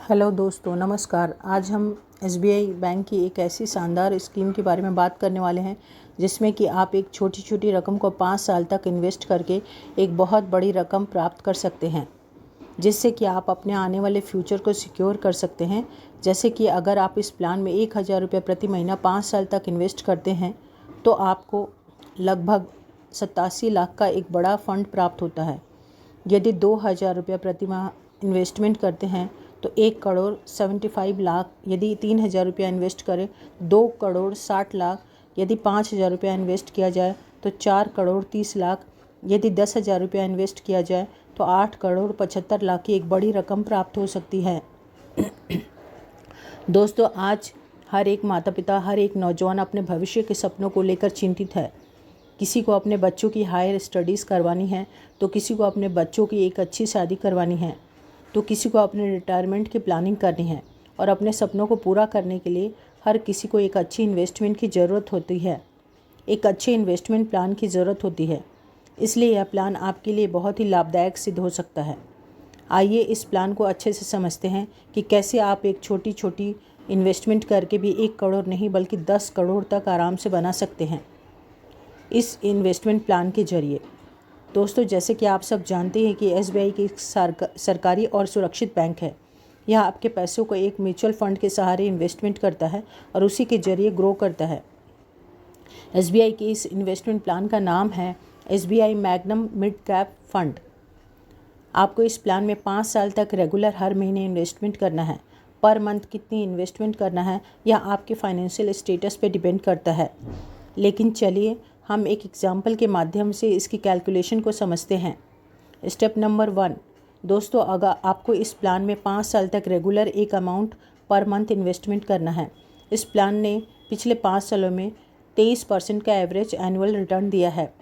Hello दोस्तों, नमस्कार। आज हम एसबीआई बैंक की एक ऐसी शानदार स्कीम के बारे में बात करने वाले हैं जिसमें कि आप एक छोटी छोटी रकम को 5 साल तक इन्वेस्ट करके एक बहुत बड़ी रकम प्राप्त कर सकते हैं, जिससे कि आप अपने आने वाले फ्यूचर को सिक्योर कर सकते हैं। जैसे कि अगर आप इस प्लान में 1000 रुपये प्रति महीना 5 साल तक इन्वेस्ट करते हैं तो आपको लगभग 87 लाख का एक बड़ा फंड प्राप्त होता है। यदि 2000 रुपये प्रति माह इन्वेस्टमेंट करते हैं तो 1 करोड़ 75 लाख, यदि 3000 रुपया इन्वेस्ट करें 2 करोड़ 60 लाख, यदि 5000 रुपया इन्वेस्ट किया जाए तो 4 करोड़ 30 लाख, यदि 10,000 रुपया इन्वेस्ट किया जाए तो 8 करोड़ 75 लाख की एक बड़ी रकम प्राप्त हो सकती है। दोस्तों, आज हर एक माता पिता, हर एक नौजवान अपने भविष्य के सपनों को लेकर चिंतित है। किसी को अपने बच्चों की हायर स्टडीज़ करवानी है, तो किसी को अपने बच्चों की एक अच्छी शादी करवानी है, तो किसी को अपने रिटायरमेंट की प्लानिंग करनी है। और अपने सपनों को पूरा करने के लिए हर किसी को एक अच्छी इन्वेस्टमेंट की ज़रूरत होती है, एक अच्छे इन्वेस्टमेंट प्लान की ज़रूरत होती है। इसलिए यह प्लान आपके लिए बहुत ही लाभदायक सिद्ध हो सकता है। आइए इस प्लान को अच्छे से समझते हैं कि कैसे आप एक छोटी छोटी इन्वेस्टमेंट करके भी 1 करोड़ नहीं बल्कि 10 करोड़ तक आराम से बना सकते हैं इस इन्वेस्टमेंट प्लान के जरिए। दोस्तों, जैसे कि आप सब जानते हैं कि एसबीआई की सरकारी और सुरक्षित बैंक है। यह आपके पैसों को एक म्यूचुअल फंड के सहारे इन्वेस्टमेंट करता है और उसी के जरिए ग्रो करता है। एसबीआई के इस इन्वेस्टमेंट प्लान का नाम है SBI magnum mid cap fund. आपको इस प्लान में 5 साल तक रेगुलर हर महीने इन्वेस्टमेंट करना है। पर मंथ कितनी इन्वेस्टमेंट करना है यह आपके फाइनेंशियल स्टेटस पे डिपेंड करता है। लेकिन चलिए हम एक एग्जाम्पल के माध्यम से इसकी कैलकुलेशन को समझते हैं। स्टेप नंबर 1, दोस्तों, अगर आपको इस प्लान में 5 साल तक रेगुलर एक अमाउंट पर मंथ इन्वेस्टमेंट करना है। इस प्लान ने पिछले 5 सालों में 23% का एवरेज एनुअल रिटर्न दिया है।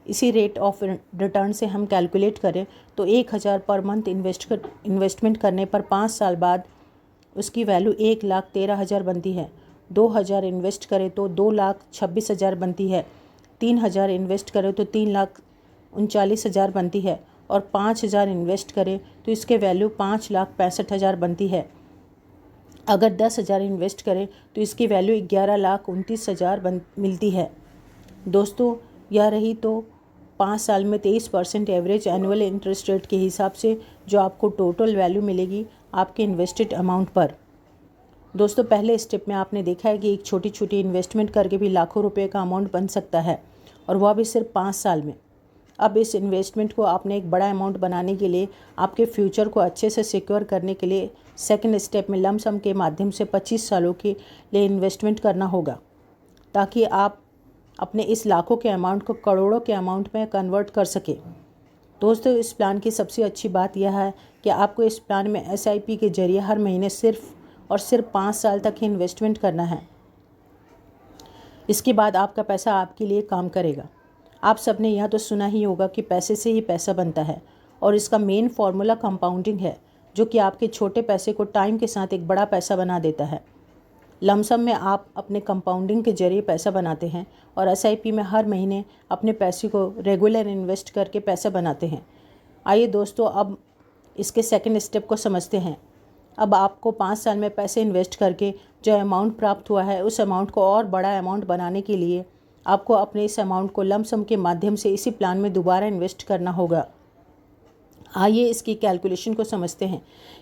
इसी रेट ऑफ रिटर्न से हम कैलकुलेट करें तो 1000 पर मंथ इन्वेस्टमेंट करने पर 5 साल बाद उसकी वैल्यू 1,13,000 बनती है। 2000 इन्वेस्ट करें तो 2,26,000 बनती है। 3000 इन्वेस्ट करें तो 3,39,000 बनती है और 5000 इन्वेस्ट करें तो इसके वैल्यू 5,65,000 बनती है। अगर 10,000 इन्वेस्ट करें तो इसकी वैल्यू 11,29,000 मिलती है। दोस्तों, यह रही तो 5 साल में 23% एवरेज एनुअल इंटरेस्ट रेट के हिसाब से जो आपको टोटल वैल्यू मिलेगी आपके इन्वेस्टेड अमाउंट पर। दोस्तों, पहले स्टेप में आपने देखा है कि एक छोटी छोटी इन्वेस्टमेंट करके भी लाखों रुपए का अमाउंट बन सकता है, और वह भी सिर्फ 5 साल में। अब इस इन्वेस्टमेंट को आपने एक बड़ा अमाउंट बनाने के लिए, आपके फ्यूचर को अच्छे से सिक्योर करने के लिए सेकंड स्टेप में लम सम के माध्यम से 25 सालों के लिए इन्वेस्टमेंट करना होगा, ताकि आप अपने इस लाखों के अमाउंट को करोड़ों के अमाउंट में कन्वर्ट कर सके। दोस्तों, इस प्लान की सबसे अच्छी बात यह है कि आपको इस प्लान में एसआईपी के जरिए हर महीने सिर्फ और सिर्फ 5 साल तक ही इन्वेस्टमेंट करना है। इसके बाद आपका पैसा आपके लिए काम करेगा। आप सबने यह तो सुना ही होगा कि पैसे से ही पैसा बनता है, और इसका मेन फॉर्मूला कंपाउंडिंग है, जो कि आपके छोटे पैसे को टाइम के साथ एक बड़ा पैसा बना देता है। लमसम में आप अपने कंपाउंडिंग के जरिए पैसा बनाते हैं और एसआईपी में हर महीने अपने पैसे को रेगुलर इन्वेस्ट करके पैसा बनाते हैं। आइए दोस्तों, अब इसके सेकंड स्टेप को समझते हैं। अब आपको 5 साल में पैसे इन्वेस्ट करके जो अमाउंट प्राप्त हुआ है, उस अमाउंट को और बड़ा अमाउंट बनाने के लिए आपको अपने इस अमाउंट को लमसम के माध्यम से इसी प्लान में दोबारा इन्वेस्ट करना होगा। आइए इसकी कैलकुलेशन को समझते हैं।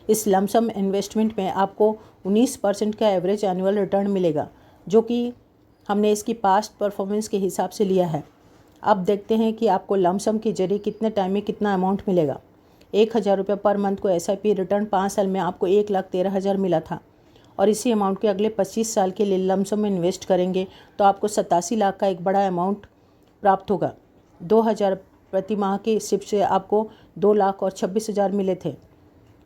इस लमसम इन्वेस्टमेंट में आपको 19% का एवरेज एनुअल रिटर्न मिलेगा, जो कि हमने इसकी पास्ट परफॉर्मेंस के हिसाब से लिया है। अब देखते हैं कि आपको लमसम के जरिए कितने टाइम में कितना अमाउंट मिलेगा। 1000 रुपये पर मंथ को एसआईपी रिटर्न 5 साल में आपको 1,13,000 मिला था, और इसी अमाउंट के अगले 25 साल के लिए लमसम में इन्वेस्ट करेंगे तो आपको 87 लाख का एक बड़ा अमाउंट प्राप्त होगा। 2000 प्रति माह के सिप से आपको 2,26,000 मिले थे।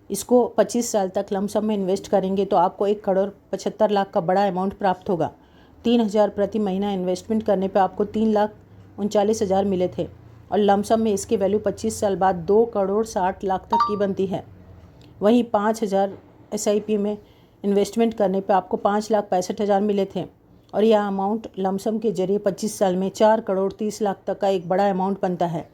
इसको 25 साल तक लमसम में इन्वेस्ट करेंगे तो आपको 1,75,00,000 का बड़ा अमाउंट प्राप्त होगा। 3000 प्रति महीना इन्वेस्टमेंट करने पे आपको 3,39,000 मिले थे, और लमसम में इसकी वैल्यू 25 साल बाद 2,60,00,000 तक की बनती है। वहीं 5,000 एसआईपी में इन्वेस्टमेंट करने पे आपको 5,65,000 मिले थे, और यह अमाउंट लमसम के जरिए 25 साल में 4,30,00,000 तक का एक बड़ा अमाउंट बनता है।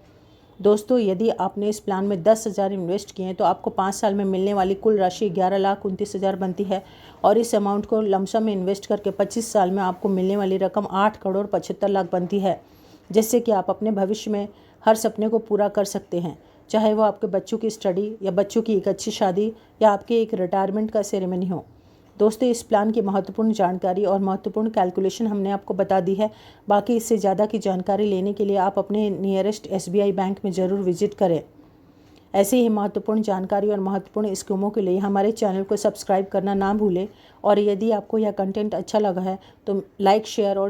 दोस्तों, यदि आपने इस प्लान में 10,000 इन्वेस्ट किए हैं तो आपको 5 साल में मिलने वाली कुल राशि 11,29,000 बनती है और इस अमाउंट को लमसम में इन्वेस्ट करके 25 साल में आपको मिलने वाली रकम 8,75,00,000 बनती है, जिससे कि आप अपने भविष्य में हर सपने को पूरा कर सकते हैं, चाहे वो आपके बच्चों की स्टडी या बच्चों की एक अच्छी शादी या आपके एक रिटायरमेंट का सेरेमनी हो। दोस्तों, इस प्लान की महत्वपूर्ण जानकारी और महत्वपूर्ण कैलकुलेशन हमने आपको बता दी है। बाकी इससे ज़्यादा की जानकारी लेने के लिए आप अपने नियरेस्ट SBI बैंक में ज़रूर विजिट करें। ऐसे ही महत्वपूर्ण जानकारी और महत्वपूर्ण स्कीमों के लिए हमारे चैनल को सब्सक्राइब करना ना भूलें और यदि आपको यह कंटेंट अच्छा लगा है तो लाइक, शेयर और